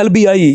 LBI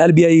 LBI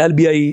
LBI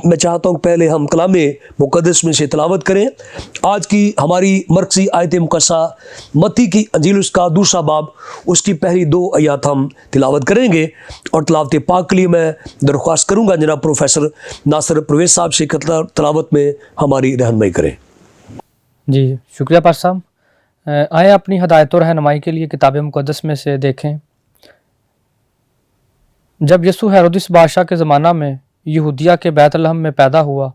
میں چاہتا ہوں پہلے ہم کلام مقدس میں سے تلاوت کریں. آج کی ہماری مرکزی آیت مقدسہ متی کی انجیل اس کا دوسرا باب اس کی پہلی 2 آیات ہم تلاوت کریں گے, اور تلاوت پاک کے لیے میں درخواست کروں گا جناب پروفیسر ناصر پرویز صاحب سے تلاوت میں ہماری رہنمائی کریں. جی شکریہ پاس صاحب. آئے اپنی ہدایت و رہنمائی کے لیے کتاب مقدس میں سے دیکھیں. جب یسوع ہیرودس بادشاہ کے زمانہ میں یہودیہ کے بیت لحم میں پیدا ہوا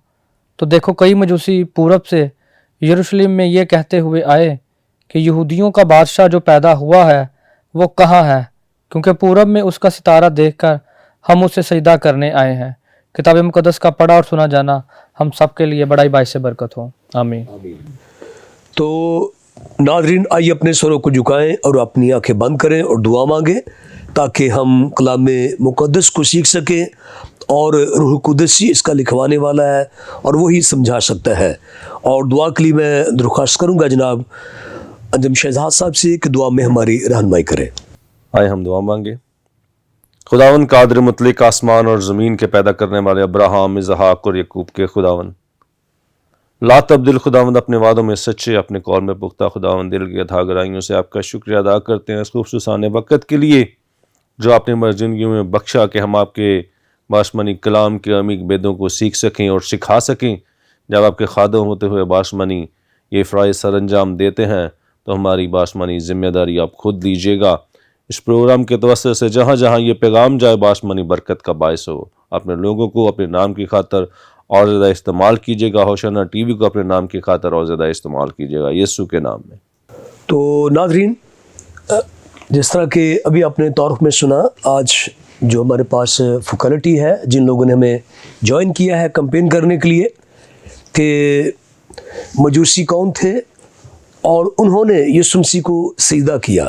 تو دیکھو کئی مجوسی پورب سے یروشلم میں یہ کہتے ہوئے آئے کہ یہودیوں کا بادشاہ جو پیدا ہوا ہے وہ کہاں ہے, کیونکہ پورب میں اس کا ستارہ دیکھ کر ہم اسے سجدہ کرنے آئے ہیں. کتاب مقدس کا پڑھا اور سنا جانا ہم سب کے لیے بڑا ہی باعث برکت ہو. آمین. تو ناظرین آئیے اپنے سروں کو جھکائیں اور اپنی آنکھیں بند کریں اور دعا مانگیں تاکہ ہم کلام مقدس کو سیکھ سکیں, اور روح القدس ہی اس کا لکھوانے والا ہے اور وہی سمجھا سکتا ہے. اور دعا کے لیے میں درخواست کروں گا جناب انجم شہزاد صاحب سے کہ دعا میں ہماری رہنمائی کریں. آئے ہم دعا مانگے. خداوند قادر مطلق آسمان اور زمین کے پیدا کرنے والے ابراہیم اسحاق اور یعقوب کے خداوند لا تبدیل خداوند, اپنے وعدوں میں سچے, اپنے قول میں پختہ خداوند, دل کی اتھا گہرائیوں سے آپ کا شکریہ ادا کرتے ہیں اس خوبصورت وقت کے لیے جو آپ نے ہماری زندگیوں میں بخشا کہ ہم آپ کے باشمانی کلام کے عمیق بیدوں کو سیکھ سکیں اور سکھا سکیں. جب آپ کے خادم ہوتے ہوئے باشمانی یہ فرائض سر انجام دیتے ہیں تو ہماری باشمانی ذمہ داری آپ خود لیجیے گا. اس پروگرام کے توسط سے جہاں جہاں یہ پیغام جائے باشمانی برکت کا باعث ہو. اپنے لوگوں کو اپنے نام کی خاطر اور زیادہ استعمال کیجیے گا. ہوشانہ ٹی وی کو اپنے نام کی خاطر اور زیادہ استعمال کیجیے گا یسوع کے نام میں. تو ناظرین جس طرح کہ ابھی آپ نے تعارف میں سنا, آج جو ہمارے پاس فیکلٹی ہے جن لوگوں نے ہمیں جوائن کیا ہے کمپین کرنے کے لیے کہ مجوسی کون تھے اور انہوں نے یسوع مسیح کو سجدہ کیا.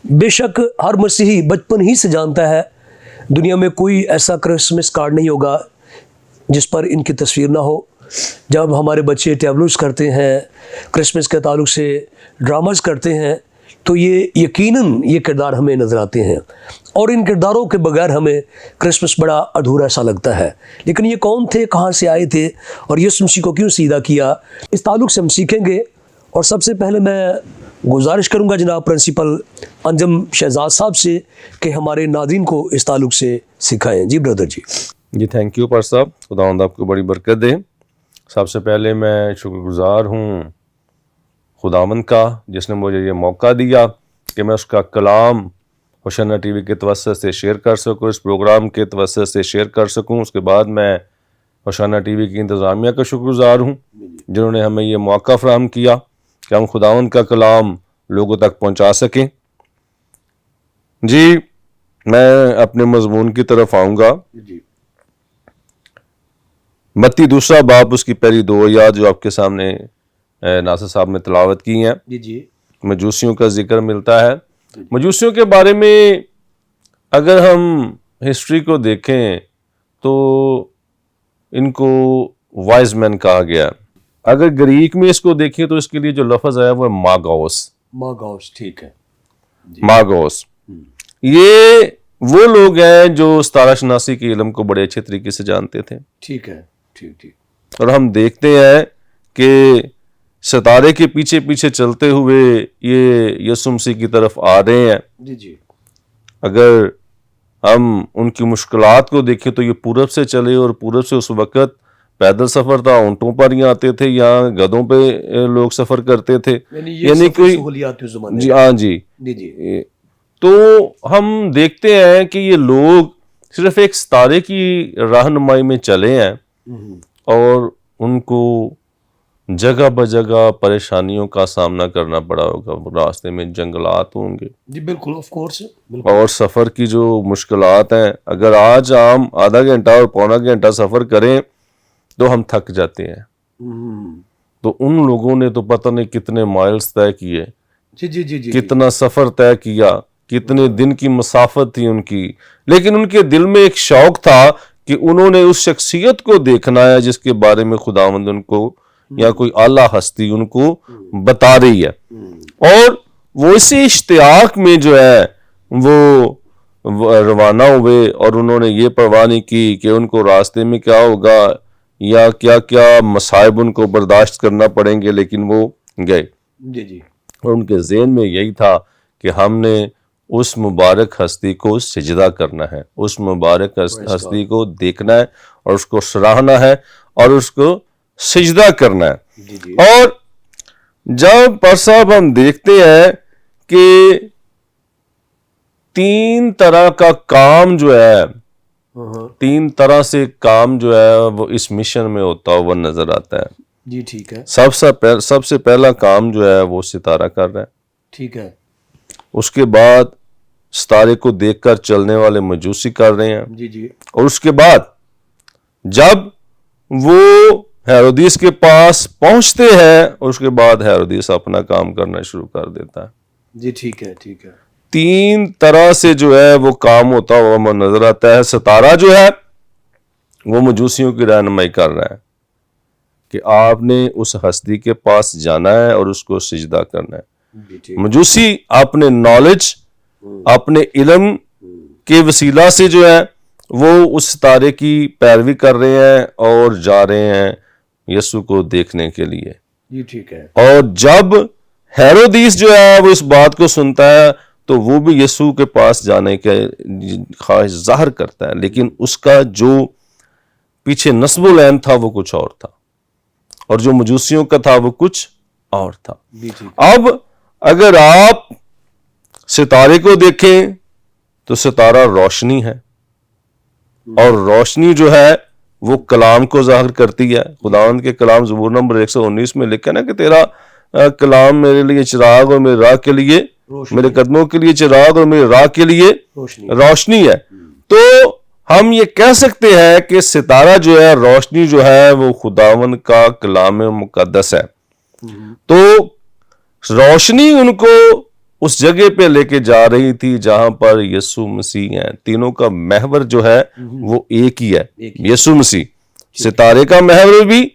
بے شک ہر مسیحی بچپن ہی سے جانتا ہے دنیا میں کوئی ایسا کرسمس کارڈ نہیں ہوگا جس پر ان کی تصویر نہ ہو. جب ہمارے بچے ٹیبلوز کرتے ہیں, کرسمس کے تعلق سے ڈراماز کرتے ہیں, تو یہ یقیناً یہ کردار ہمیں نظر آتے ہیں, اور ان کرداروں کے بغیر ہمیں کرسمس بڑا ادھورا سا لگتا ہے. لیکن یہ کون تھے, کہاں سے آئے تھے, اور یسوع مسیح کو کیوں سجدہ کیا, اس تعلق سے ہم سیکھیں گے. اور سب سے پہلے میں گزارش کروں گا جناب پرنسپل انجم شہزاد صاحب سے کہ ہمارے ناظرین کو اس تعلق سے سکھائیں. جی بردر جی. جی تھینک یو پر صاحب, خداوند آپ کو بڑی برکت دے. سب سے پہلے میں شکر گزار ہوں خداوند کا جس نے مجھے یہ موقع دیا کہ میں اس کا کلام ہوشانہ ٹی وی کے توسط سے شیئر کر سکوں, اس پروگرام کے توسط سے شیئر کر سکوں. اس کے بعد میں ہوشانہ ٹی وی کی انتظامیہ کا شکر گزار ہوں جنہوں نے ہمیں یہ موقع فراہم کیا کہ ہم خداوند کا کلام لوگوں تک پہنچا سکیں. جی میں اپنے مضمون کی طرف آؤں گا. متی دوسرا باب اس کی پہلی 2 آیات جو آپ کے سامنے ناصر صاحب نے تلاوت کی ہیں. جی مجوسیوں کا ذکر ملتا ہے. مجوسیوں کے بارے میں اگر ہم ہسٹری کو دیکھیں تو ان کو وائز مین کہا گیا. اگر گریک میں اس کو دیکھیں تو اس کے لیے جو لفظ آیا وہ ماگوس. ٹھیک ہے, ماگوس. یہ وہ لوگ ہیں جو ستارہ شناسی کے علم کو بڑے اچھے طریقے سے جانتے تھے. ٹھیک ہے, ٹھیک. اور ہم دیکھتے ہیں کہ ستارے کے پیچھے پیچھے چلتے ہوئے یہ یسوع مسیح کی طرف آ رہے ہیں. جی. اگر ہم ان کی مشکلات کو دیکھیں تو یہ پورب سے چلے, اور پورب سے اس وقت پیدل سفر تھا, اونٹوں پر ہی آتے تھے یا گدھوں پہ لوگ سفر کرتے تھے. یعنی کوئی جی ہاں جی. تو ہم دیکھتے ہیں کہ یہ لوگ صرف ایک ستارے کی رہنمائی میں چلے ہیں اور ان کو جگہ بجگہ پریشانیوں کا سامنا کرنا پڑا ہوگا. راستے میں جنگلات ہوں گے. جی بالکل, آف کورس. اور سفر کی جو مشکلات ہیں, اگر آج ہم آدھا گھنٹہ اور پونا گھنٹہ سفر کریں تو ہم تھک جاتے ہیں. تو ان لوگوں نے تو پتہ نہیں کتنے مائلز طے کیے, کتنا سفر طے کیا, کتنے دن کی مسافت تھی ان کی, لیکن ان کے دل میں ایک شوق تھا کہ انہوں نے اس شخصیت کو دیکھنا ہے جس کے بارے میں خداوند ان کو یا کوئی اعلیٰ ہستی ان کو بتا رہی ہے. اور وہ اسی اشتیاق میں جو ہے وہ روانہ ہوئے اور انہوں نے یہ پرواہ نہیں کی کہ ان کو راستے میں کیا ہوگا یا کیا کیا مصائب ان کو برداشت کرنا پڑیں گے، لیکن وہ گئے جی جی اور ان کے ذہن میں یہی تھا کہ ہم نے اس مبارک ہستی کو سجدہ کرنا ہے، اس مبارک ہستی کو دیکھنا ہے اور اس کو سراہنا ہے اور اس کو سجدہ کرنا ہے۔ جی جی اور جب پر صاحب ہم دیکھتے ہیں کہ 3 طرح کا کام جو ہے، 3 طرح سے کام جو ہے وہ اس مشن میں ہوتا ہوا نظر آتا ہے۔ جی ٹھیک ہے سب سے پہلا کام جو ہے وہ ستارہ کر رہا ہے، ٹھیک ہے اس کے بعد ستارے کو دیکھ کر چلنے والے مجوسی کر رہے ہیں، جی جی اور اس کے بعد جب وہ ہیرودیس کے پاس پہنچتے ہیں اس کے بعد ہیرودیس اپنا کام کرنا شروع کر دیتا ہے۔ جی ٹھیک ہے ٹھیک ہے 3 طرح سے جو ہے وہ کام ہوتا ہوا نظر آتا ہے۔ ستارہ جو ہے وہ مجوسیوں کی رہنمائی کر رہا ہے کہ آپ نے اس ہستی کے پاس جانا ہے اور اس کو سجدہ کرنا ہے۔ جی ٹھیک مجوسی اپنے نالج، اپنے علم کے وسیلہ سے جو ہے وہ اس ستارے کی پیروی کر رہے ہیں اور جا رہے ہیں یسوع کو دیکھنے کے لیے۔ جی ٹھیک ہے اور جب ہیرودیس جو ہے وہ اس بات کو سنتا ہے تو وہ بھی یسوع کے پاس جانے کے خواہش ظاہر کرتا ہے، لیکن اس کا جو پیچھے نسب العین تھا وہ کچھ اور تھا اور جو مجوسیوں کا تھا وہ کچھ اور تھا۔ جی ٹھیک اب اگر آپ ستارے کو دیکھیں تو ستارہ روشنی ہے، اور روشنی جو ہے وہ کلام کو ظاہر کرتی ہے۔ خداوند کے کلام زبور نمبر 119 میں لکھا نا کہ تیرا کلام میرے لیے چراغ اور میرے راہ کے لیے، میرے قدموں کے لیے چراغ اور میرے راہ کے لیے روشنی ہے۔ تو ہم یہ کہہ سکتے ہیں کہ ستارہ جو ہے، روشنی جو ہے وہ خداوند کا کلام مقدس ہے۔ تو روشنی ان کو اس جگہ پہ لے کے جا رہی تھی جہاں پر یسوع مسیح ہیں۔ تینوں کا محور جو ہے وہ ایک ہی ہے، یسوع مسیح۔ ستارے کا محور بھی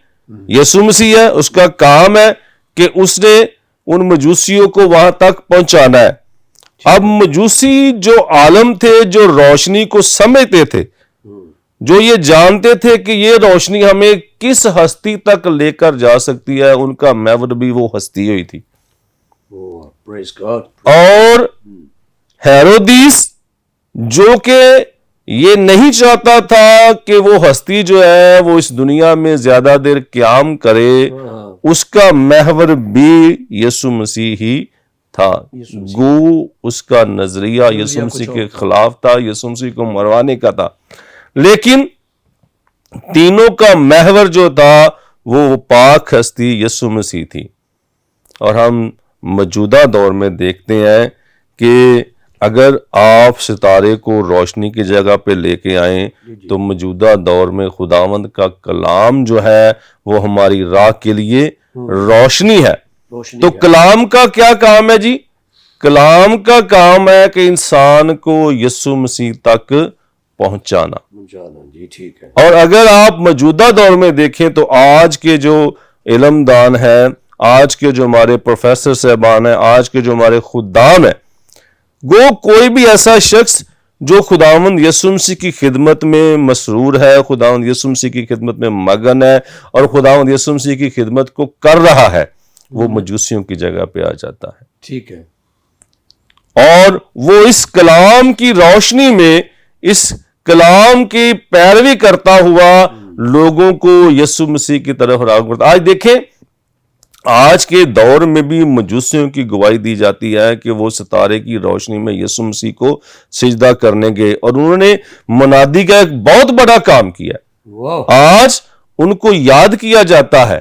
یسوع مسیح ہے، اس کا کام ہے کہ اس نے ان مجوسیوں کو وہاں تک پہنچانا ہے۔ اب مجوسی جو عالم تھے، جو روشنی کو سمجھتے تھے، جو یہ جانتے تھے کہ یہ روشنی ہمیں کس ہستی تک لے کر جا سکتی ہے، ان کا محور بھی وہ ہستی ہوئی تھی۔ praise God اور ہیرودیس جو کہ یہ نہیں چاہتا تھا کہ وہ ہستی جو ہے وہ اس دنیا میں زیادہ دیر قیام کرے، اس کا محور بھی یسوع مسیح ہی تھا۔ گو اس کا نظریہ یسوع مسیح کے خلاف تھا، یسوع مسیح کو مروانے کا تھا، لیکن تینوں کا محور جو تھا وہ پاک ہستی یسوع مسیح تھی۔ اور ہم موجودہ دور میں دیکھتے ہیں کہ اگر آپ ستارے کو روشنی کی جگہ پہ لے کے آئیں تو موجودہ دور میں خداوند کا کلام جو ہے وہ ہماری راہ کے لیے روشنی ہے۔ تو کلام کا کیا کام ہے جی؟ کلام کا کام ہے کہ انسان کو یسوع مسیح تک پہنچانا۔ جی ٹھیک ہے اور اگر آپ موجودہ دور میں دیکھیں تو آج کے جو علم دان ہیں، آج کے جو ہمارے پروفیسر صاحبان ہیں، آج کے جو ہمارے خدام ہیں، گو کوئی بھی ایسا شخص جو خداوند یسوع مسیح کی خدمت میں مسرور ہے، خداوند یسوع مسیح کی خدمت میں مگن ہے اور خداوند یسوع مسیح کی خدمت کو کر رہا ہے، وہ مجوسیوں کی جگہ پہ آ جاتا ہے۔ ٹھیک ہے اور وہ اس کلام کی روشنی میں، اس کلام کی پیروی کرتا ہوا لوگوں کو یسوع مسیح کی طرف راغب کرتا۔ آج دیکھیں، آج کے دور میں بھی مجوسیوں کی گواہی دی جاتی ہے کہ وہ ستارے کی روشنی میں یسوع مسیح کو سجدہ کرنے گئے اور انہوں نے منادی کا ایک بہت بڑا کام کیا۔ آج ان کو یاد کیا جاتا ہے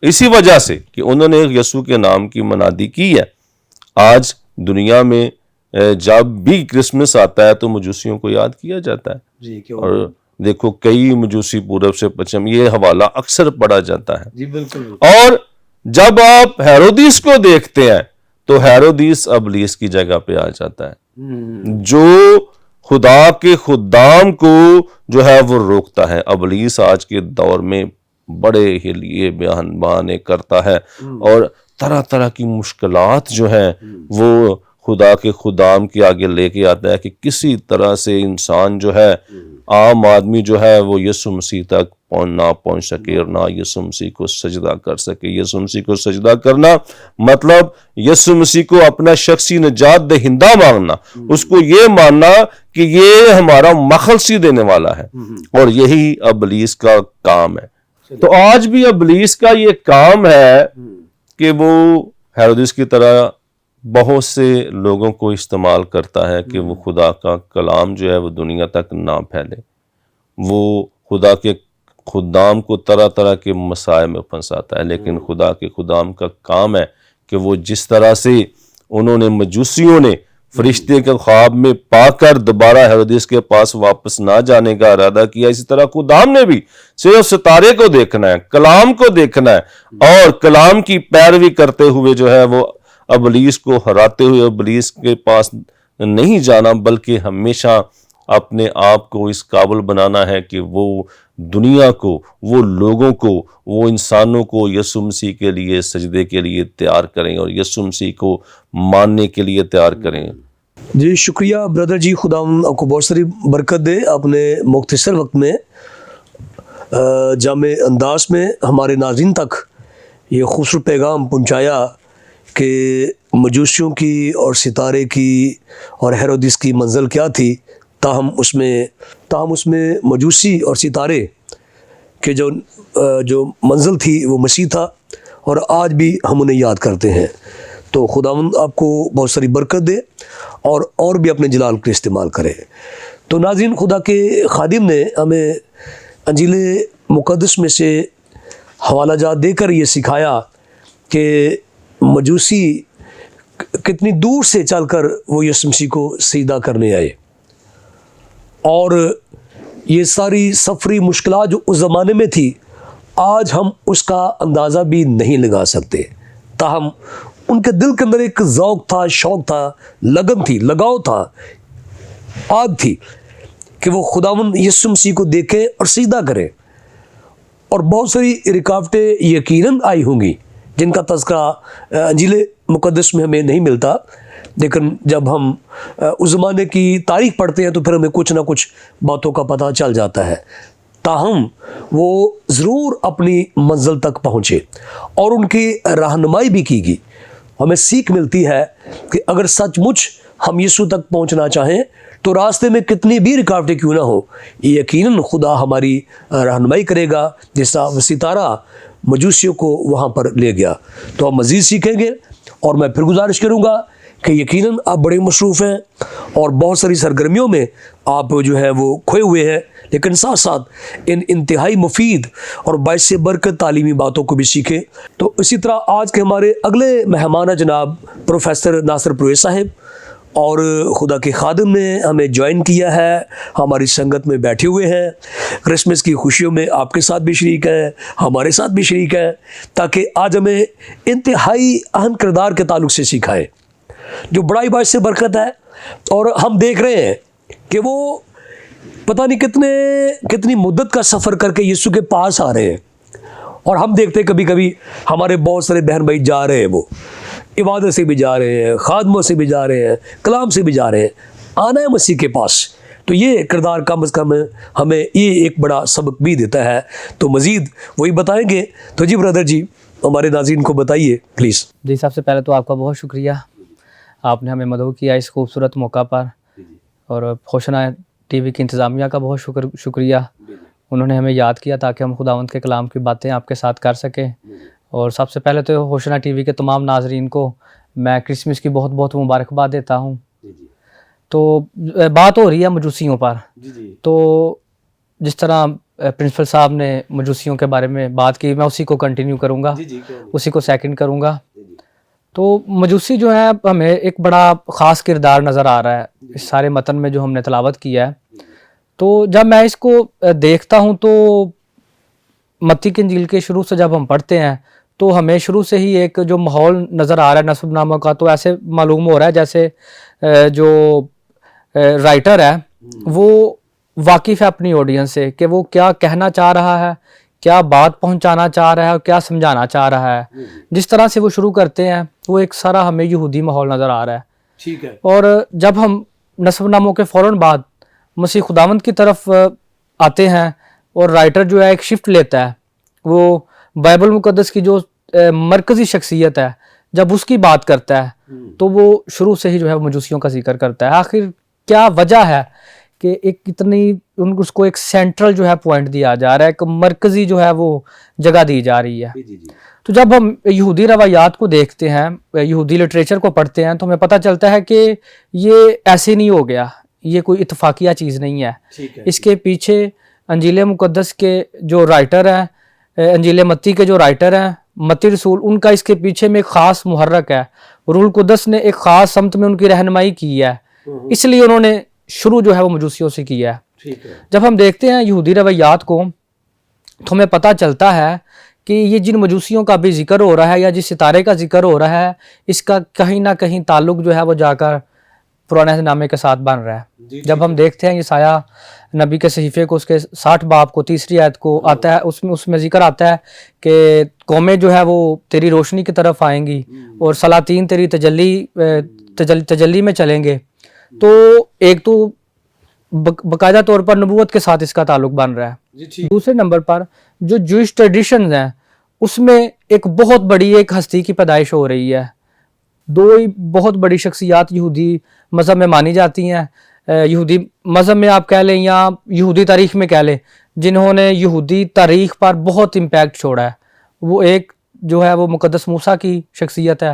اسی وجہ سے کہ انہوں نے یسوع کے نام کی منادی کی ہے۔ آج دنیا میں جب بھی کرسمس آتا ہے تو مجوسیوں کو یاد کیا جاتا ہے۔ جی اور دیکھو کئی مجوسی پورب سے پچھم یہ حوالہ اکثر پڑھا جاتا ہے۔ جی بالکل اور جب آپ ہیرودیس کو دیکھتے ہیں تو ہیرودیس ابلیس کی جگہ پہ آ جاتا ہے، جو خدا کے خدام کو جو ہے وہ روکتا ہے۔ ابلیس آج کے دور میں بڑے ہی لیے بہانے کرتا ہے اور طرح طرح کی مشکلات جو ہیں وہ خدا کے خدام کے آگے لے کے آتا ہے کہ کسی طرح سے انسان جو ہے، عام آدمی جو ہے، وہ یسوع مسیح تک نہ پہنچ سکے اور نہ یسوع مسیح کو سجدہ کر سکے۔ یسوع مسیح کو سجدہ کرنا مطلب یسوع مسیح کو اپنا شخصی نجات دہندہ ماننا، اس کو یہ ماننا کہ یہ ہمارا مخلصی دینے والا ہے، اور یہی ابلیس کا کام ہے۔ تو آج بھی ابلیس کا یہ کام ہے کہ وہ ہیرودس کی طرح بہت سے لوگوں کو استعمال کرتا ہے کہ وہ خدا کا کلام جو ہے وہ دنیا تک نہ پھیلے۔ وہ خدا کے خدام کو طرح طرح کے مسائل میں پھنساتا ہے، لیکن خدا کے خدام کا کام ہے کہ وہ جس طرح سے انہوں نے مجوسیوں نے فرشتے کے خواب میں پا کر دوبارہ ہیرودس کے پاس واپس نہ جانے کا ارادہ کیا، اسی طرح خدام نے بھی صرف ستارے کو دیکھنا ہے، کلام کو دیکھنا ہے، اور کلام کی پیروی کرتے ہوئے جو ہے وہ ابلیس کو ہراتے ہوئے ابلیس کے پاس نہیں جانا، بلکہ ہمیشہ اپنے آپ کو اس قابل بنانا ہے کہ وہ دنیا کو، وہ لوگوں کو، وہ انسانوں کو یسوع مسیح کے لیے سجدے کے لیے تیار کریں اور یسوع مسیح کو ماننے کے لیے تیار کریں۔ جی شکریہ بردر جی، خدا آپ کو بہت ساری برکت دے۔ آپ نے مختصر وقت میں جامع انداز میں ہمارے ناظرین تک یہ خوبصورت پیغام پہنچایا کہ مجوسیوں کی اور ستارے کی اور ہیرودس کی منزل کیا تھی، تاہم اس میں مجوسی اور ستارے کے جو منزل تھی وہ مسیح تھا، اور آج بھی ہم انہیں یاد کرتے ہیں۔ تو خداوند آپ کو بہت ساری برکت دے اور بھی اپنے جلال کو استعمال کرے۔ تو ناظرین، خدا کے خادم نے ہمیں انجیل مقدس میں سے حوالہ جات دے کر یہ سکھایا کہ مجوسی کتنی دور سے چل کر وہ یسوع مسیح کو سجدہ کرنے آئے، اور یہ ساری سفری مشکلات جو اس زمانے میں تھی، آج ہم اس کا اندازہ بھی نہیں لگا سکتے، تاہم ان کے دل کے اندر ایک ذوق تھا، شوق تھا، لگن تھی، لگاؤ تھا، آگ تھی کہ وہ خداوند یسوع مسیح کو دیکھیں اور سجدہ کریں۔ اور بہت ساری رکاوٹیں یقیناً آئی ہوں گی جن کا تذکرہ انجیل مقدس میں ہمیں نہیں ملتا، لیکن جب ہم اس زمانے کی تاریخ پڑھتے ہیں تو پھر ہمیں کچھ نہ کچھ باتوں کا پتہ چل جاتا ہے۔ تاہم وہ ضرور اپنی منزل تک پہنچے اور ان کی رہنمائی بھی کی گئی۔ ہمیں سیکھ ملتی ہے کہ اگر سچ مچ ہم یسوع تک پہنچنا چاہیں تو راستے میں کتنی بھی رکاوٹیں کیوں نہ ہو، یقیناً خدا ہماری رہنمائی کرے گا، جیسا وہ ستارہ مجوسیوں کو وہاں پر لے گیا۔ تو ہم مزید سیکھیں گے، اور میں پھر گزارش کروں گا کہ یقیناً آپ بڑے مصروف ہیں اور بہت ساری سرگرمیوں میں آپ جو ہے وہ کھوئے ہوئے ہیں، لیکن ساتھ ساتھ ان انتہائی مفید اور باعث برکت تعلیمی باتوں کو بھی سیکھیں۔ تو اسی طرح آج کے ہمارے اگلے مہمان ہیں جناب پروفیسر ناصر پرویز صاحب، اور خدا کے خادم نے ہمیں جوائن کیا ہے، ہماری سنگت میں بیٹھے ہوئے ہیں، کرسمس کی خوشیوں میں آپ کے ساتھ بھی شریک ہیں، ہمارے ساتھ بھی شریک ہیں، تاکہ آج ہمیں انتہائی اہم کردار کے تعلق سے سکھائیں جو بڑا ہی باعث برکت ہے۔ اور ہم دیکھ رہے ہیں کہ وہ پتہ نہیں کتنی مدت کا سفر کر کے یسوع کے پاس آ رہے ہیں، اور ہم دیکھتے ہیں کبھی کبھی ہمارے بہت سارے بہن بھائی جا رہے ہیں، وہ عبادت سے بھی جا رہے ہیں، خادموں سے بھی جا رہے ہیں، کلام سے بھی جا رہے ہیں، آنا ہے مسیح کے پاس۔ تو یہ کردار کم از کم ہمیں یہ ایک بڑا سبق بھی دیتا ہے۔ تو مزید وہی بتائیں گے، تو جی بردر جی ہمارے ناظرین کو بتائیے پلیز۔ جی، سب سے پہلے تو آپ کا بہت شکریہ، آپ نے ہمیں مدعو کیا اس خوبصورت موقع پر، اور ہوشنا ٹی وی کی انتظامیہ کا بہت شکریہ، انہوں نے ہمیں یاد کیا تاکہ ہم خداوند کے کلام کی باتیں آپ کے ساتھ کر سکیں۔ اور سب سے پہلے تو ہوشنا ٹی وی کے تمام ناظرین کو میں کرسمس کی بہت بہت مبارکباد دیتا ہوں۔ تو بات ہو رہی ہے مجوسیوں پر، تو جس طرح پرنسپل صاحب نے مجوسیوں کے بارے میں بات کی، میں اسی کو کنٹینیو کروں گا، اسی کو سیکنڈ کروں گا۔ تو مجوسی جو ہے ہمیں ایک بڑا خاص کردار نظر آ رہا ہے اس سارے متن میں جو ہم نے تلاوت کیا ہے۔ تو جب میں اس کو دیکھتا ہوں تو متی کی انجیل کے شروع سے جب ہم پڑھتے ہیں تو ہمیں شروع سے ہی ایک جو ماحول نظر آ رہا ہے نسب نامہ کا، تو ایسے معلوم ہو رہا ہے جیسے جو رائٹر ہے وہ واقف ہے اپنی آڈینس سے کہ وہ کیا کہنا چاہ رہا ہے، کیا بات پہنچانا چاہ رہا ہے اور کیا سمجھانا چاہ رہا ہے۔ جس طرح سے وہ شروع کرتے ہیں وہ ایک سارا ہمیں یہودی ماحول نظر آ رہا ہے، ٹھیک ہے. اور جب ہم نصب ناموں کے فوراً بعد مسیح خداوند کی طرف آتے ہیں اور رائٹر جو ہے ایک شفٹ لیتا ہے, وہ بائبل مقدس کی جو مرکزی شخصیت ہے جب اس کی بات کرتا ہے تو وہ شروع سے ہی جو ہے مجوسیوں کا ذکر کرتا ہے. آخر کیا وجہ ہے کہ ایک اتنی اس کو ایک سینٹرل جو ہے پوائنٹ دیا جا رہا ہے, ایک مرکزی جو ہے وہ جگہ دی جا رہی ہے. تو جب ہم یہودی روایات کو دیکھتے ہیں, یہودی لٹریچر کو پڑھتے ہیں, تو ہمیں پتہ چلتا ہے کہ یہ ایسے نہیں ہو گیا, یہ کوئی اتفاقیہ چیز نہیں ہے. اس کے پیچھے انجیل مقدس کے جو رائٹر ہیں, انجیل متی کے جو رائٹر ہیں, متی رسول, ان کا اس کے پیچھے میں ایک خاص محرک ہے. روح القدس نے ایک خاص سمت میں ان کی رہنمائی کی ہے, اس لیے انہوں نے شروع جو ہے وہ مجوسیوں سے کیا ہے. جب ہم دیکھتے ہیں یہودی روایات کو تو ہمیں پتہ چلتا ہے کہ یہ جن مجوسیوں کا بھی ذکر ہو رہا ہے یا جس ستارے کا ذکر ہو رہا ہے, اس کا کہیں نہ کہیں تعلق جو ہے وہ جا کر پرانے عہد نامے کے ساتھ بن رہا ہے. جب ہم دیکھتے ہیں یسایہ نبی کے صحیفے کو, اس کے 60 باب کو 3 آیت کو آتا ہے, اس میں ذکر آتا ہے کہ قومیں جو ہے وہ تیری روشنی کی طرف آئیں گی اور سلاطین تیری تجلی میں چلیں گے. تو ایک تو باقاعدہ طور پر نبوت کے ساتھ اس کا تعلق بن رہا ہے. دوسرے نمبر پر جو جوئش ٹریڈیشنز ہیں اس میں ایک بہت بڑی ایک ہستی کی پیدائش ہو رہی ہے. 2 بہت بڑی شخصیات یہودی مذہب میں مانی جاتی ہیں, یہودی مذہب میں آپ کہہ لیں یا یہودی تاریخ میں کہہ لیں, جنہوں نے یہودی تاریخ پر بہت امپیکٹ چھوڑا ہے. وہ ایک جو ہے وہ مقدس موسیٰ کی شخصیت ہے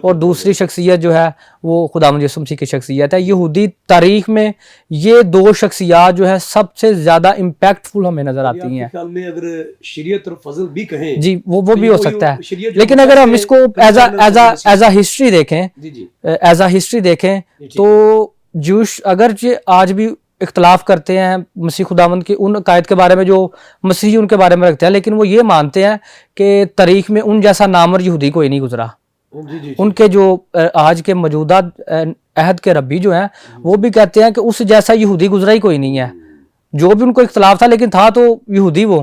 اور دوسری شخصیت جو ہے وہ خداوند یسوع مسیح کی شخصیت ہے. یہودی تاریخ میں یہ 2 شخصیات جو ہے سب سے زیادہ امپیکٹ فل ہمیں نظر آتی ہیں. اگر شریعت اور فضل بھی کہیں جی وہ بھی ہو سکتا ہے, لیکن اگر ہم اس کو ایز اے ہسٹری دیکھیں تو جوش اگرچہ آج بھی اختلاف کرتے ہیں مسیح خداوند کی ان عقائد کے بارے میں جو مسیحی ان کے بارے میں رکھتے ہیں, لیکن وہ یہ مانتے ہیں کہ تاریخ میں ان جیسا نامور یہودی کوئی نہیں گزرا. ان کے جو آج کے موجودہ عہد کے ربی جو ہیں وہ بھی کہتے ہیں کہ اس جیسا یہودی گزرا ہی کوئی نہیں ہے. جو بھی ان کو اختلاف تھا لیکن تھا تو یہودی وہ.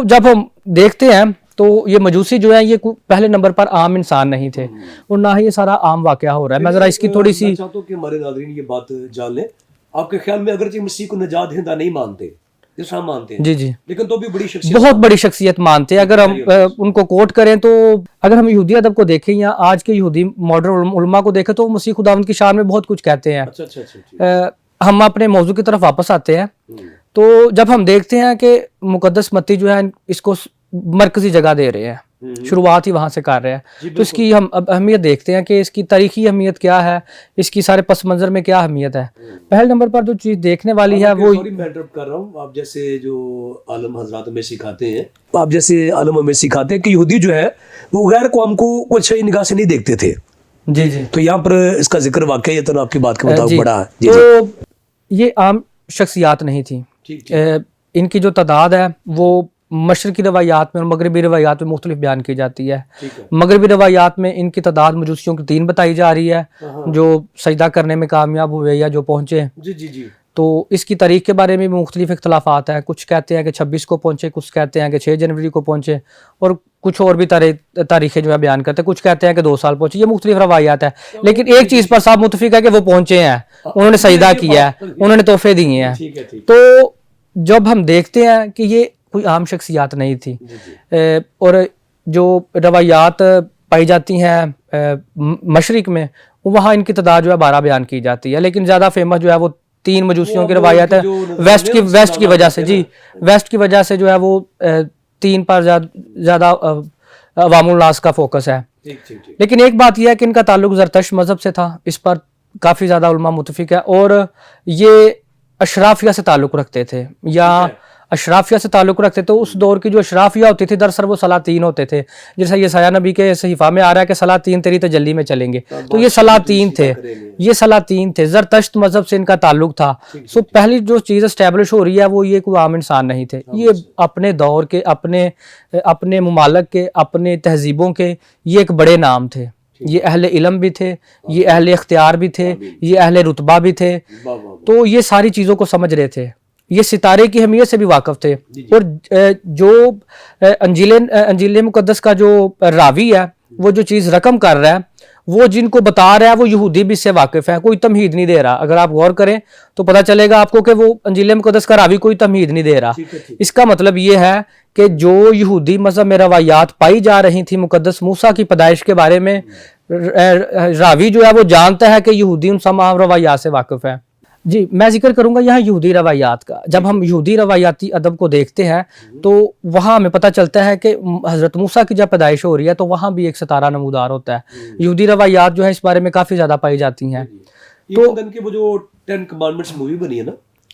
جب ہم دیکھتے ہیں تو یہ مجوسی جو ہیں یہ پہلے نمبر پر عام انسان نہیں تھے اور نہ ہی یہ سارا عام واقعہ ہو رہا ہے. میں ذرا اس کی تھوڑی سی چاہتا ہوں کہ ہمارے ناظرین یہ بات جان لیں. آپ کے خیال میں اگرچہ مسیح کو نجات دہندہ نہیں مانتے جس ہم مانتے ہیں, جی لیکن تو بھی بڑی شخصیت, بہت بڑی شخصیت مانتے ہیں. اگر ہم ان کو کوٹ کریں تو اگر ہم یہودی ادب کو دیکھیں یا آج کے یہودی ماڈرن علماء کو دیکھیں تو مسیح خداوند کی شان میں بہت کچھ کہتے ہیں. ہم اپنے موضوع کی طرف واپس آتے ہیں. تو جب ہم دیکھتے ہیں کہ مقدس متی جو ہے اس کو مرکزی جگہ دے رہے ہیں, شروعات ہی وہاں سے کر رہے ہیں, تو اس کی ہم اہمیت دیکھتے ہیں کہ اس کی تاریخی اہمیت کیا ہے, اس کی سارے پس منظر میں کیا اہمیت ہے. پہلے نمبر پر جو چیز دیکھنے والی ہے وہ میں انٹرپٹ کر رہا ہوں, آپ جیسے جو عالم حضرات میں سکھاتے ہیں, آپ جیسے عالم میں سکھاتے ہیں کہ یہودی جو ہے وہ غیر قوم کو کوئی اچھی نگاہ سے نہیں دیکھتے تھے. جی تو یہاں پر اس کا ذکر واقعی آپ کی بات کے مطابق بڑا ہے. تو یہ عام شخصیات نہیں تھیں. ان کی جو تعداد ہے وہ مشرقی روایات میں اور مغربی روایات میں مختلف بیان کی جاتی ہے. مغربی روایات میں ان کی تعداد مجوسیوں کی 3 بتائی جا رہی ہے جو سجدہ کرنے میں کامیاب ہوئے یا جو پہنچے. تو اس کی تاریخ کے بارے میں بھی مختلف اختلافات ہیں. کچھ کہتے ہیں کہ 26 کو پہنچے, کچھ کہتے ہیں کہ 6 جنوری کو پہنچے, اور کچھ اور بھی تاریخیں جو ہے بیان کرتے ہیں. کچھ کہتے ہیں کہ 2 سال پہنچے. یہ مختلف روایات ہیں, لیکن ایک چیز پر سب متفق ہے کہ وہ پہنچے ہیں, انہوں نے سجدہ کیا ہے, انہوں نے تحفے دیے ہیں. تو جب ہم دیکھتے ہیں کہ یہ کوئی عام شخصیات نہیں تھی, اور جو روایات پائی جاتی ہیں مشرق میں وہاں ان کی تعداد جو ہے 12 بیان کی جاتی ہے, لیکن زیادہ فیمس جو ہے وہ 3 مجوسیوں کی روایت ہے ویسٹ کی وجہ سے. جی ویسٹ کی وجہ سے جو ہے وہ 3 پر زیادہ عوام الناس کا فوکس ہے. لیکن ایک بات یہ ہے کہ ان کا تعلق زرتشت مذہب سے تھا, اس پر کافی زیادہ علماء متفق ہے, اور یہ اشرافیہ سے تعلق رکھتے تھے یا اشرافیہ سے تعلق رکھتے. تو اس دور کی جو اشرافیہ ہوتی تھی دراصل وہ سلاطین ہوتے تھے, جیسا یسایہ نبی کے صحیفہ میں آ رہا ہے کہ سلاطین تیری تجلی میں چلیں گے. تو یہ سلاطین تھے, زرتشت مذہب سے ان کا تعلق تھا. پہلی جو چیز اسٹیبلش ہو رہی ہے وہ یہ کوئی عام انسان نہیں تھے, یہ اپنے دور کے, اپنے ممالک کے, اپنے تہذیبوں کے یہ ایک بڑے نام تھے. یہ اہل علم بھی تھے, یہ اہل اختیار بھی تھے, یہ اہل رتبہ بھی تھے. تو یہ ساری چیزوں کو سمجھ رہے تھے, یہ ستارے کی اہمیت سے بھی واقف تھے. اور جو انجیل مقدس کا جو راوی ہے وہ جو چیز رقم کر رہا ہے وہ جن کو بتا رہا ہے وہ یہودی بھی اس سے واقف ہے, کوئی تمہید نہیں دے رہا. اگر آپ غور کریں تو پتہ چلے گا آپ کو کہ وہ انجیل مقدس کا راوی کوئی تمہید نہیں دے رہا. اس کا مطلب یہ ہے کہ جو یہودی مذہب میں روایات پائی جا رہی تھی مقدس موسیٰ کی پیدائش کے بارے میں, راوی جو ہے وہ جانتا ہے کہ یہودی ان تمام روایات سے واقف ہے. جی میں ذکر کروں گا یہاں یہودی روایات کا. جب ہم یہودی روایاتی ادب کو دیکھتے ہیں تو وہاں ہمیں پتہ چلتا ہے کہ حضرت موسیٰ کی جب پیدائش ہو رہی ہے تو وہاں بھی ایک ستارہ نمودار ہوتا ہے. یہودی روایات جو ہے اس بارے میں کافی زیادہ پائی جاتی ہیں. تو وہ جو 10 کمانڈمنٹس مووی بنی ہے نا,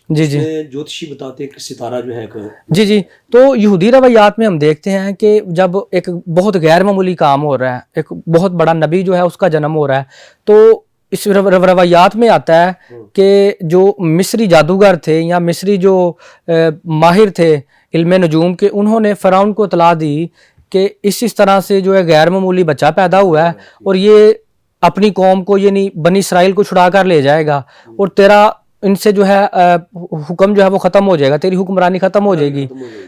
جی جی جوتشی بتاتے ہیں کہ ستارہ جو ہے جی جی تو یہودی روایات میں ہم دیکھتے ہیں کہ جب ایک بہت غیر معمولی کام ہو رہا ہے, ایک بہت بڑا نبی جو ہے اس کا جنم ہو رہا ہے, تو اس روایات میں آتا ہے کہ جو مصری جادوگر تھے یا مصری جو ماہر تھے علم نجوم کے, انہوں نے فرعون کو اطلاع دی کہ اس طرح سے جو ہے غیر معمولی بچہ پیدا ہوا ہے اور یہ اپنی قوم کو یعنی بنی اسرائیل کو چھڑا کر لے جائے گا اور تیرا ان سے جو ہے حکم جو ہے وہ ختم ہو جائے گا, تیری حکمرانی ختم ہو جائے گی.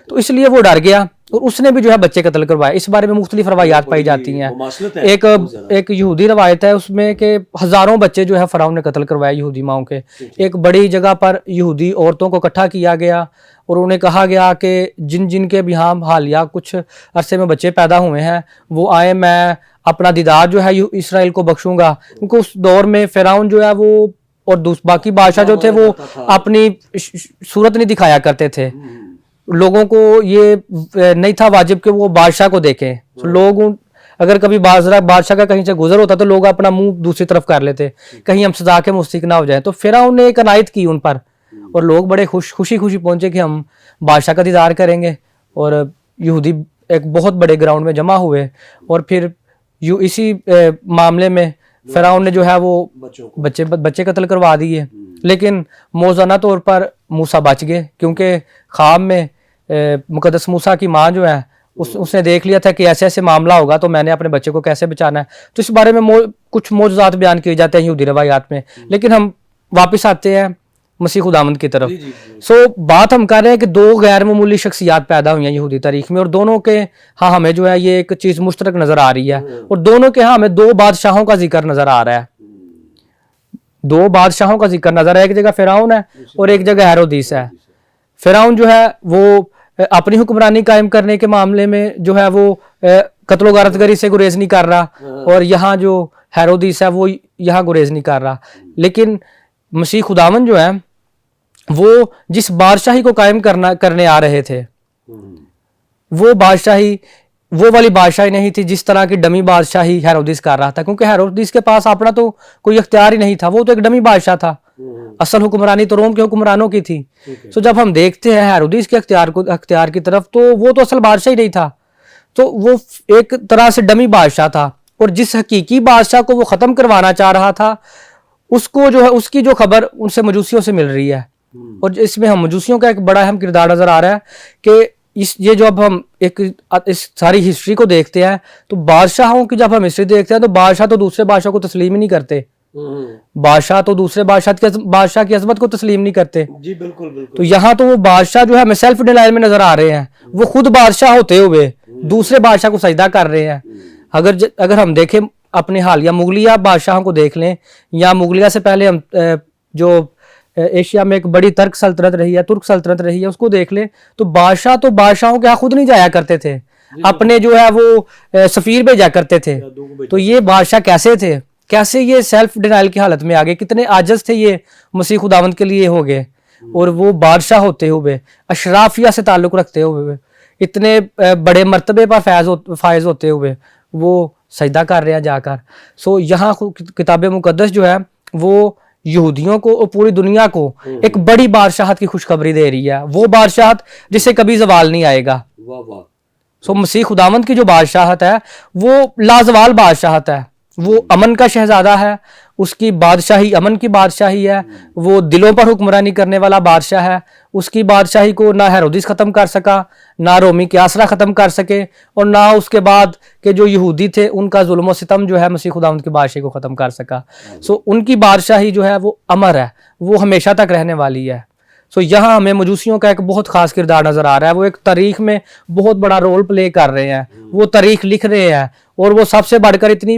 تو اس لیے وہ ڈر گیا اور اس نے بھی جو ہے بچے قتل کروائے. اس بارے میں مختلف روایات پائی جاتی ہیں. ایک یہودی روایت ہے اس میں کہ ہزاروں بچے جو ہے فرعون نے قتل کروائے یہودی ماؤں کے. ایک بڑی جگہ پر یہودی عورتوں کو اکٹھا کیا گیا اور انہیں کہا گیا کہ جن کے بھی ہاں حالیہ کچھ عرصے میں بچے پیدا ہوئے ہیں وہ آئے, میں اپنا دیدار جو ہے اسرائیل کو بخشوں گا. کیونکہ اس دور میں فرعون جو ہے وہ اور باقی بادشاہ جو تھے وہ اپنی صورت نہیں دکھایا کرتے تھے. لوگوں کو یہ نہیں تھا واجب کہ وہ بادشاہ کو دیکھیں. لوگ اگر کبھی بادشاہ کا کہیں سے گزر ہوتا تو لوگ اپنا منہ دوسری طرف کر لیتے, کہیں ہم سزا کے مستحق نہ ہو جائیں. تو فرعون نے ایک عنایت کی ان پر اور لوگ بڑے خوشی پہنچے کہ ہم بادشاہ کا دیدار کریں گے. اور یہودی ایک بہت بڑے گراؤنڈ میں جمع ہوئے اور پھر اسی معاملے میں فرعون نے جو ہے وہ بچے قتل کروا دیے. لیکن موزانہ طور پر موسیٰ بچ گئے کیونکہ خواب میں مقدس موسیٰ کی ماں جو ہے اس نے دیکھ لیا تھا کہ ایسے ایسے معاملہ ہوگا تو میں نے اپنے بچے کو کیسے بچانا ہے. تو اس بارے میں کچھ معجزات بیان کیے جاتے ہیں یہودی روایات میں. لیکن ہم واپس آتے ہیں مسیح خداوند کی طرف. بات ہم کر رہے ہیں کہ دو غیر معمولی شخصیات پیدا ہوئی ہیں یہودی تاریخ میں اور دونوں کے ہاں ہمیں جو ہے یہ ایک چیز مشترک نظر آ رہی ہے اور دونوں کے ہاں ہمیں دو بادشاہوں کا ذکر نظر آ رہا ہے. دو بادشاہوں کا ذکر نظر آ رہا ہے. ایک جگہ فرعون ہے اور ایک جگہ ہیرودیس ہے. فرعون جو ہے وہ اپنی حکمرانی قائم کرنے کے معاملے میں جو ہے وہ قتل و غارت گری سے گریز نہیں کر رہا اور یہاں جو ہیرودیس ہے وہ یہاں گریز نہیں کر رہا. لیکن مسیح خداوند جو ہے وہ جس بادشاہی کو قائم کرنے آ رہے تھے وہ بادشاہی وہ والی بادشاہی نہیں تھی جس طرح کی ڈمی بادشاہی ہیرودیس کر رہا تھا. کیونکہ ہیرودیس کے پاس اپنا تو کوئی اختیار ہی نہیں تھا, وہ تو ایک ڈمی بادشاہ تھا. اصل حکمرانی تو روم کے حکمرانوں کی تھی. تو جب ہم دیکھتے ہیں ہیرودیس کے اختیار کی طرف تو وہ تو اصل بادشاہ ہی نہیں تھا, تو وہ ایک طرح سے ڈمی بادشاہ تھا. اور جس حقیقی بادشاہ کو وہ ختم کروانا چاہ رہا تھا اس کو جو ہے اس کی جو خبر ان سے مجوسیوں سے مل رہی ہے. اور اس میں ہم مجوسیوں کا ایک بڑا اہم کردار نظر آ رہا ہے کہ یہ جو اب ہم اس ساری ہسٹری کو دیکھتے ہیں تو بادشاہوں کی جب ہم ہسٹری دیکھتے ہیں تو بادشاہ تو دوسرے بادشاہ کو تسلیم ہی نہیں کرتے. بادشاہ تو دوسرے بادشاہ کی عظمت کو تسلیم نہیں کرتے. جی بالکل. تو یہاں تو وہ بادشاہ جو ہے ہمیں سیلف ڈینائل میں نظر آ رہے ہیں, وہ خود بادشاہ ہوتے ہوئے دوسرے بادشاہ کو سجدہ کر رہے ہیں. اگر ہم دیکھیں اپنے حالیہ مغلیہ بادشاہوں کو دیکھ لیں یا مغلیہ سے پہلے ہم جو ایشیا میں ایک بڑی ترک سلطنت رہی ہے اس کو دیکھ لیں تو بادشاہوں کے ہاں خود نہیں جایا کرتے تھے, اپنے جو ہے وہ سفیر بھیجا کرتے تھے. تو یہ بادشاہ کیسے تھے, کیسے یہ سیلف ڈینائل کی حالت میں آگے, کتنے عاجز تھے یہ مسیح خداوند کے لیے ہو گئے. اور وہ بادشاہ ہوتے ہوئے اشرافیہ سے تعلق رکھتے ہوئے اتنے بڑے مرتبے پر فائز ہوتے ہوئے وہ سجدہ کر رہے ہیں جا کر. یہاں کتاب مقدس جو ہے وہ یہودیوں کو اور پوری دنیا کو ایک بڑی بادشاہت کی خوشخبری دے رہی ہے, وہ بادشاہت جسے کبھی زوال نہیں آئے گا. مسیح خداوند کی جو بادشاہت ہے وہ لازوال بادشاہت ہے, وہ امن کا شہزادہ ہے, اس کی بادشاہی امن کی بادشاہی ہے, وہ دلوں پر حکمرانی کرنے والا بادشاہ ہے. اس کی بادشاہی کو نہ ہیرودیس ختم کر سکا, نہ رومی کیسرا ختم کر سکے, اور نہ اس کے بعد کے جو یہودی تھے ان کا ظلم و ستم جو ہے مسیح خداوند کی بادشاہی کو ختم کر سکا. ان کی بادشاہی جو ہے وہ امر ہے, وہ ہمیشہ تک رہنے والی ہے. یہاں ہمیں مجوسیوں کا ایک بہت خاص کردار نظر آ رہا ہے. وہ ایک تاریخ میں بہت بڑا رول پلے کر رہے ہیں, وہ تاریخ لکھ رہے ہیں, اور وہ سب سے بڑھ کر اتنی